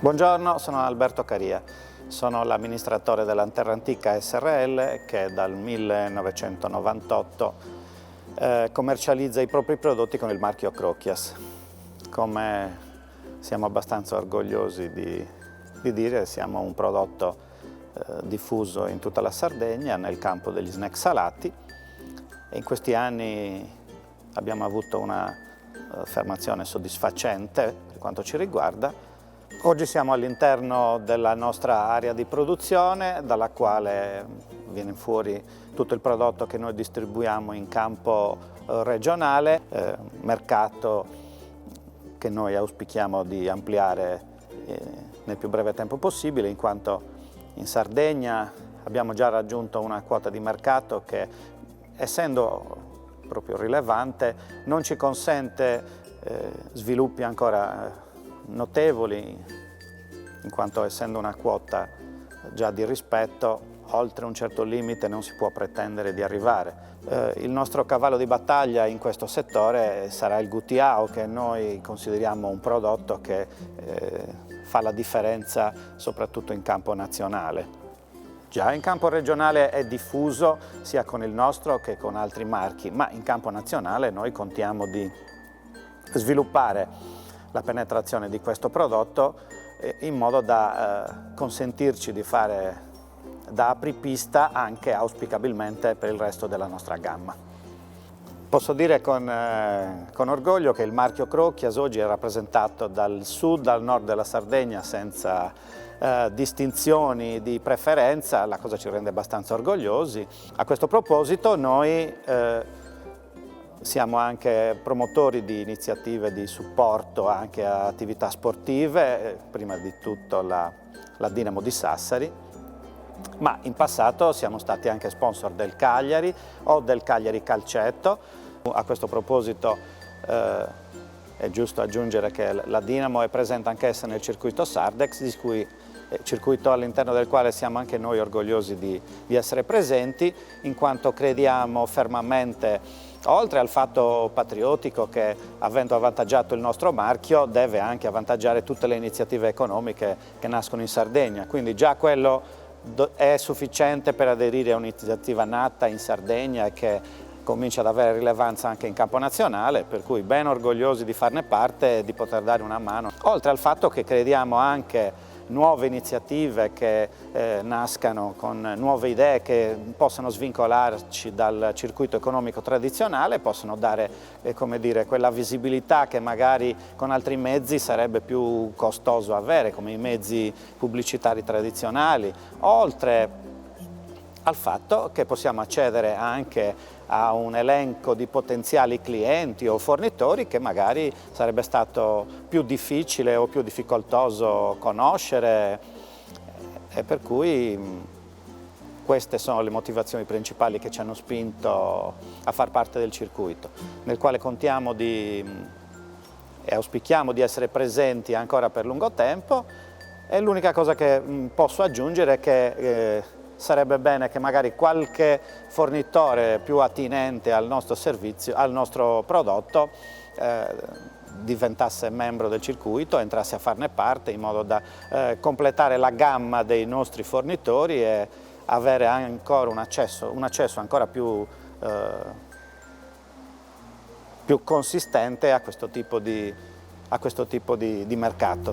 Buongiorno, sono Alberto Caria, sono l'amministratore dell'Anterrantica SRL che dal 1998 commercializza i propri prodotti con il marchio Croquias. Come siamo abbastanza orgogliosi di dire, siamo un prodotto diffuso in tutta la Sardegna nel campo degli snack salati e in questi anni abbiamo avuto una affermazione soddisfacente per quanto ci riguarda. Oggi siamo all'interno della nostra area di produzione, dalla quale viene fuori tutto il prodotto che noi distribuiamo in campo regionale, mercato che noi auspichiamo di ampliare nel più breve tempo possibile, in quanto in Sardegna abbiamo già raggiunto una quota di mercato che, essendo proprio rilevante, non ci consente sviluppi ancora notevoli, in quanto essendo una quota già di rispetto, oltre un certo limite non si può pretendere di arrivare. Il nostro cavallo di battaglia in questo settore sarà il Gutiao, che noi consideriamo un prodotto che fa la differenza soprattutto in campo nazionale. Già in campo regionale è diffuso sia con il nostro che con altri marchi, ma in campo nazionale noi contiamo di sviluppare la penetrazione di questo prodotto in modo da consentirci di fare da apripista anche auspicabilmente per il resto della nostra gamma. Posso dire con orgoglio che il marchio Croquias oggi è rappresentato dal sud al nord della Sardegna senza distinzioni di preferenza, la cosa ci rende abbastanza orgogliosi. A questo proposito noi siamo anche promotori di iniziative di supporto anche a attività sportive, prima di tutto la Dinamo di Sassari, ma in passato siamo stati anche sponsor del Cagliari o del Cagliari Calcetto. A questo proposito è giusto aggiungere che la Dinamo è presente anch'essa nel circuito Sardex, circuito all'interno del quale siamo anche noi orgogliosi di essere presenti, in quanto crediamo fermamente, oltre al fatto patriottico che, avendo avvantaggiato il nostro marchio, deve anche avvantaggiare tutte le iniziative economiche che nascono in Sardegna. Quindi già quello è sufficiente per aderire a un'iniziativa nata in Sardegna e che comincia ad avere rilevanza anche in campo nazionale, per cui ben orgogliosi di farne parte e di poter dare una mano. Oltre al fatto che crediamo anche nuove iniziative che nascano con nuove idee che possano svincolarci dal circuito economico tradizionale, possono dare come dire, quella visibilità che magari con altri mezzi sarebbe più costoso avere, come i mezzi pubblicitari tradizionali, oltre al fatto che possiamo accedere anche a un elenco di potenziali clienti o fornitori che magari sarebbe stato più difficile o più difficoltoso conoscere, e per cui queste sono le motivazioni principali che ci hanno spinto a far parte del circuito, nel quale contiamo e auspichiamo di essere presenti ancora per lungo tempo. E l'unica cosa che posso aggiungere è che sarebbe bene che magari qualche fornitore più attinente al nostro servizio, al nostro prodotto, diventasse membro del circuito, entrasse a farne parte in modo da completare la gamma dei nostri fornitori e avere ancora un accesso ancora più consistente a questo tipo di mercato.